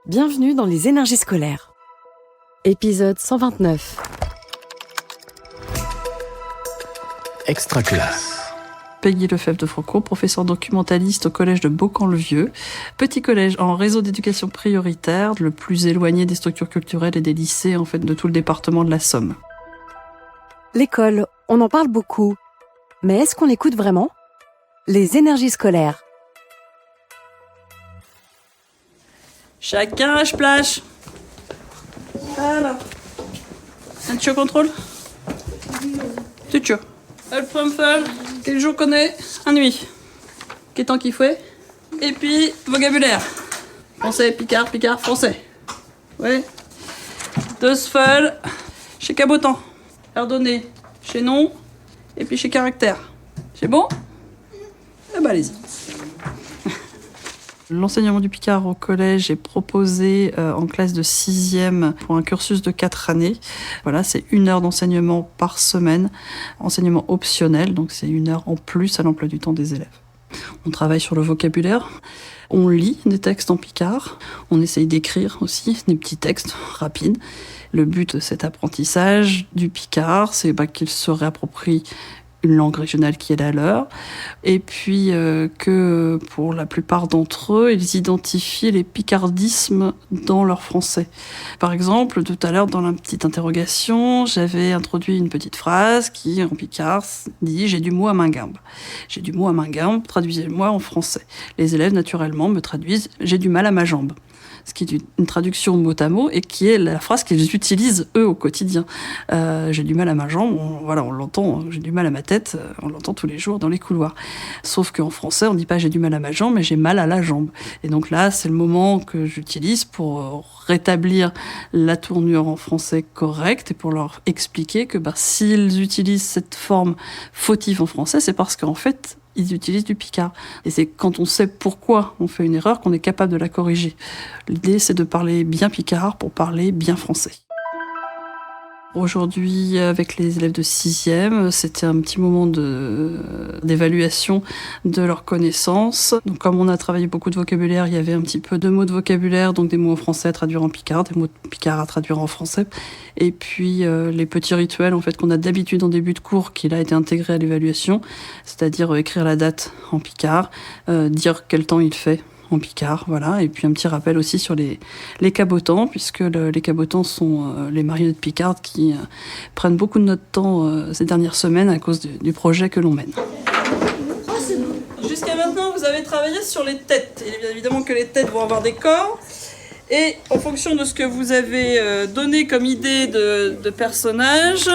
Bienvenue dans les énergies scolaires. Épisode 129. Extraclasse. Peggy Lefebvre de Foucault, professeur documentaliste au collège de Beaucamp-le-Vieux, petit collège en réseau d'éducation prioritaire, le plus éloigné des structures culturelles et des lycées en fait de tout le département de la Somme. L'école, on en parle beaucoup. Mais est-ce qu'on l'écoute vraiment ? Les énergies scolaires. Chacun à splash. Alors. Un tio contrôle. Tu tio. Le promfel. Quel jour connaît un nuit. Quel temps qu'il fait. Et puis vocabulaire. Français, Picard, Picard, français. Ouais. Deux feuilles. Chez Cabotan. Ardonné. Chez nom. Et puis chez caractère. C'est bon ? Eh ben allez-y. L'enseignement du Picard au collège est proposé en classe de 6e pour un cursus de 4 années. Voilà, c'est 1 heure d'enseignement par semaine, enseignement optionnel, donc c'est 1 heure en plus à l'emploi du temps des élèves. On travaille sur le vocabulaire, on lit des textes en Picard, on essaye d'écrire aussi des petits textes rapides. Le but de cet apprentissage du Picard, c'est qu'ils se réapproprient une langue régionale qui est la leur, et puis que pour la plupart d'entre eux, ils identifient les picardismes dans leur français. Par exemple, tout à l'heure, dans la petite interrogation, j'avais introduit une petite phrase qui, en picard, dit « j'ai du mot à Minguimbe ». J'ai du mot à Minguimbe, traduisez-le-moi en français. Les élèves, naturellement, me traduisent « j'ai du mal à ma jambe ». Ce qui est une traduction mot à mot et qui est la phrase qu'ils utilisent eux au quotidien. J'ai du mal à ma jambe, on l'entend, j'ai du mal à ma tête, on l'entend tous les jours dans les couloirs. Sauf qu'en français, on ne dit pas j'ai du mal à ma jambe, mais j'ai mal à la jambe. Et donc là, c'est le moment que j'utilise pour rétablir la tournure en français correcte et pour leur expliquer que s'ils utilisent cette forme fautive en français, c'est parce qu'en fait, ils utilisent du picard. Et c'est quand on sait pourquoi on fait une erreur qu'on est capable de la corriger. L'idée, c'est de parler bien picard pour parler bien français. Aujourd'hui, avec les élèves de 6e, c'était un petit moment d'évaluation de leurs connaissances. Donc, comme on a travaillé beaucoup de vocabulaire, il y avait un petit peu de mots de vocabulaire, donc des mots en français à traduire en picard, des mots de picard à traduire en français. Et puis, les petits rituels, en fait, qu'on a d'habitude en début de cours, qu'il a été intégré à l'évaluation. C'est-à-dire écrire la date en picard, dire quel temps il fait en picard, voilà, et puis un petit rappel aussi sur les cabotans, puisque les cabotans sont les marionnettes picardes qui prennent beaucoup de notre temps ces dernières semaines à cause du projet que l'on mène. Jusqu'à maintenant, vous avez travaillé sur les têtes, et bien évidemment que les têtes vont avoir des corps, et en fonction de ce que vous avez donné comme idée de personnage,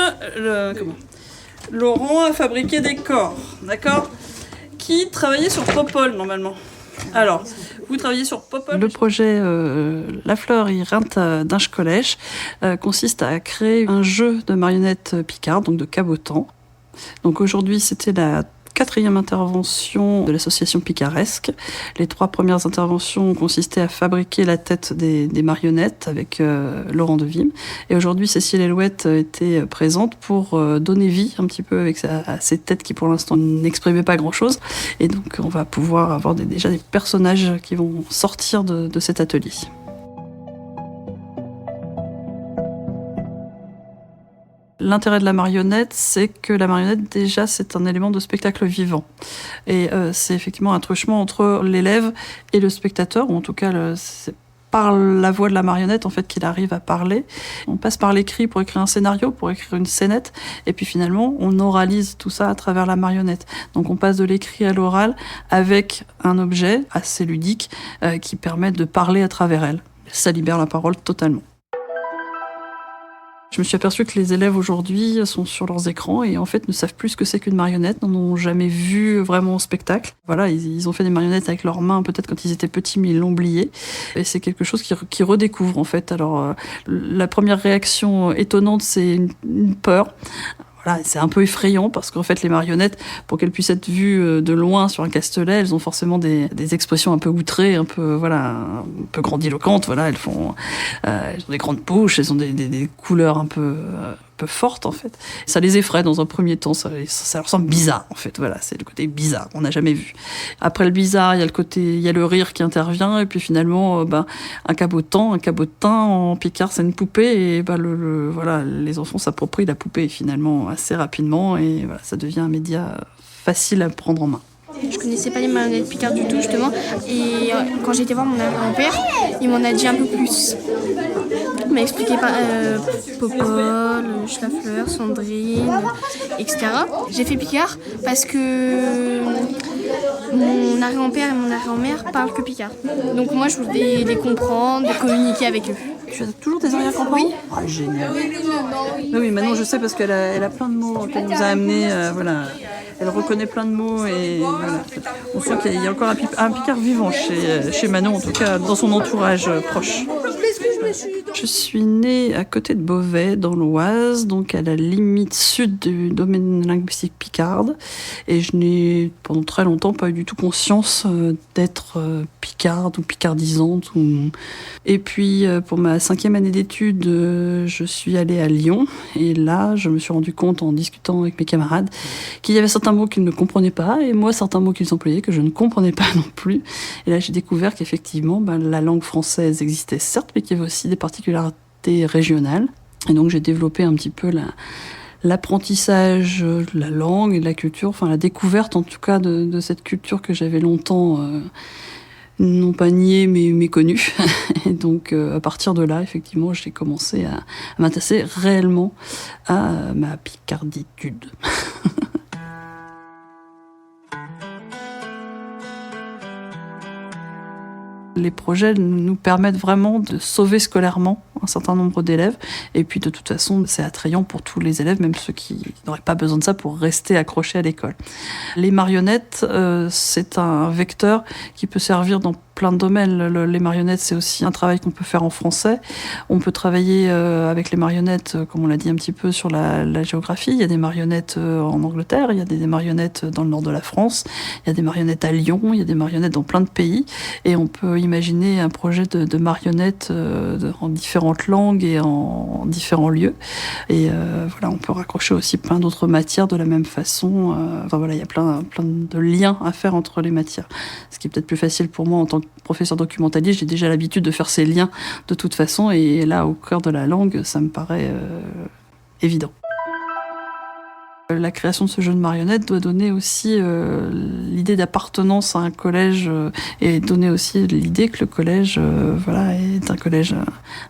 Laurent a fabriqué des corps, d'accord ? Qui travaillait sur Popol, normalement. Alors, vous travaillez sur Popol. Le projet La Fleur et Rint d'Inch Collège consiste à créer un jeu de marionnettes picardes, donc de cabotans. Donc aujourd'hui, c'était la 4e intervention de l'association Picaresque. Les 3 premières interventions consistaient à fabriquer la tête des marionnettes avec Laurent Devim. Et aujourd'hui, Cécile Elouette était présente pour donner vie un petit peu à ces têtes qui, pour l'instant, n'exprimaient pas grand-chose. Et donc, on va pouvoir avoir déjà des personnages qui vont sortir de cet atelier. L'intérêt de la marionnette, c'est que la marionnette, déjà, c'est un élément de spectacle vivant. Et c'est effectivement un truchement entre l'élève et le spectateur, ou en tout cas, c'est par la voix de la marionnette, en fait, qu'il arrive à parler. On passe par l'écrit pour écrire un scénario, pour écrire une scénette, et puis finalement, on oralise tout ça à travers la marionnette. Donc on passe de l'écrit à l'oral avec un objet assez ludique qui permet de parler à travers elle. Ça libère la parole totalement. Je me suis aperçue que les élèves aujourd'hui sont sur leurs écrans et en fait ne savent plus ce que c'est qu'une marionnette, n'en ont jamais vu vraiment au spectacle. Voilà, ils ont fait des marionnettes avec leurs mains peut-être quand ils étaient petits, mais ils l'ont oublié. Et c'est quelque chose qu'ils redécouvrent en fait. Alors la première réaction étonnante, c'est une peur. Voilà, c'est un peu effrayant parce qu'en fait les marionnettes, pour qu'elles puissent être vues de loin sur un castelet, elles ont forcément des expressions un peu outrées, un peu grandiloquentes. Voilà, elles ont des grandes bouches, elles ont des couleurs un peu peu forte en fait. Ça les effraie dans un premier temps, ça leur semble bizarre en fait. Voilà, c'est le côté bizarre, on n'a jamais vu. Après le bizarre, il y a le rire qui intervient et puis finalement, un cabotin en picard, c'est une poupée et voilà, les enfants s'approprient la poupée finalement assez rapidement et voilà, ça devient un média facile à prendre en main. Je connaissais pas les marionnettes Picard du tout justement et quand j'ai été voir mon grand-père, il m'en a dit un peu plus. Il m'a expliqué Popol, Schlaffer, Sandrine, etc. J'ai fait Picard parce que mon arrière-grand-père et mon arrière-grand-mère parlent que Picard. Donc moi je voulais les comprendre, les communiquer avec eux. Tu as toujours des arrière-grands-parents ? Oui. Ah, génial. Oui, maintenant je sais parce qu'elle a plein de mots qu'elle nous a amenés. Voilà. Elle reconnaît plein de mots et voilà. On sent qu'il y a encore un Picard vivant chez Manon, en tout cas dans son entourage proche. Je suis née à côté de Beauvais, dans l'Oise, donc à la limite sud du domaine linguistique picarde. Et je n'ai pendant très longtemps pas eu du tout conscience d'être picarde ou picardisante. Et puis pour ma 5e année d'études, je suis allée à Lyon. Et là, je me suis rendu compte en discutant avec mes camarades qu'il y avait certains mots qu'ils ne comprenaient pas et moi certains mots qu'ils employaient que je ne comprenais pas non plus. Et là, j'ai découvert qu'effectivement, la langue française existait certes, mais qu'il y avait aussi des particularités régionales. Et donc, j'ai développé un petit peu l'apprentissage de la langue et de la culture, enfin la découverte en tout cas de cette culture que j'avais longtemps non pas niée mais méconnue. Et donc à partir de là, effectivement, j'ai commencé à m'intéresser réellement à ma picarditude. Les projets nous permettent vraiment de sauver scolairement un certain nombre d'élèves. Et puis de toute façon, c'est attrayant pour tous les élèves, même ceux qui n'auraient pas besoin de ça pour rester accrochés à l'école. Les marionnettes, c'est un vecteur qui peut servir dans plein de domaines. Les marionnettes, c'est aussi un travail qu'on peut faire en français. On peut travailler avec les marionnettes, comme on l'a dit un petit peu, sur la géographie. Il y a des marionnettes en Angleterre, il y a des marionnettes dans le nord de la France, il y a des marionnettes à Lyon, il y a des marionnettes dans plein de pays. Et on peut imaginer un projet de marionnettes en différentes langues et en différents lieux. Et voilà, on peut raccrocher aussi plein d'autres matières de la même façon. Enfin voilà, il y a plein de liens à faire entre les matières. Ce qui est peut-être plus facile pour moi en tant que professeur documentaliste, j'ai déjà l'habitude de faire ces liens de toute façon. Et là, au cœur de la langue, ça me paraît évident. La création de ce jeu de marionnettes doit donner aussi l'idée d'appartenance à un collège et donner aussi l'idée que le collège est un collège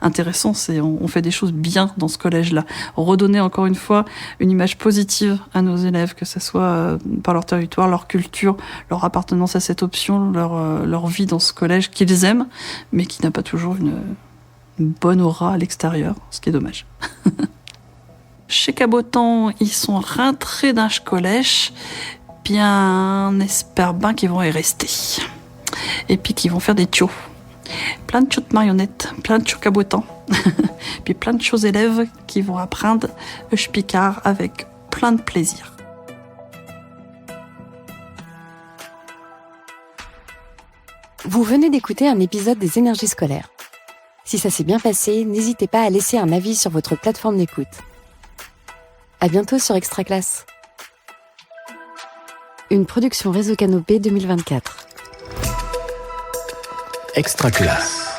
intéressant. On fait des choses bien dans ce collège-là. Redonner encore une fois une image positive à nos élèves, que ce soit par leur territoire, leur culture, leur appartenance à cette option, leur vie dans ce collège qu'ils aiment, mais qui n'a pas toujours une bonne aura à l'extérieur, ce qui est dommage. Chez Cabotan, ils sont rentrés d'un collège, bien on espère bien qu'ils vont y rester. Et puis qu'ils vont faire des tchos. Plein de tchos de marionnettes, plein de tchos Cabotan. Puis plein de choses élèves qui vont apprendre le picard avec plein de plaisir. Vous venez d'écouter un épisode des Énergies scolaires. Si ça s'est bien passé, n'hésitez pas à laisser un avis sur votre plateforme d'écoute. À bientôt sur Extra Classe. Une production Réseau Canopé 2024. Extra Classe.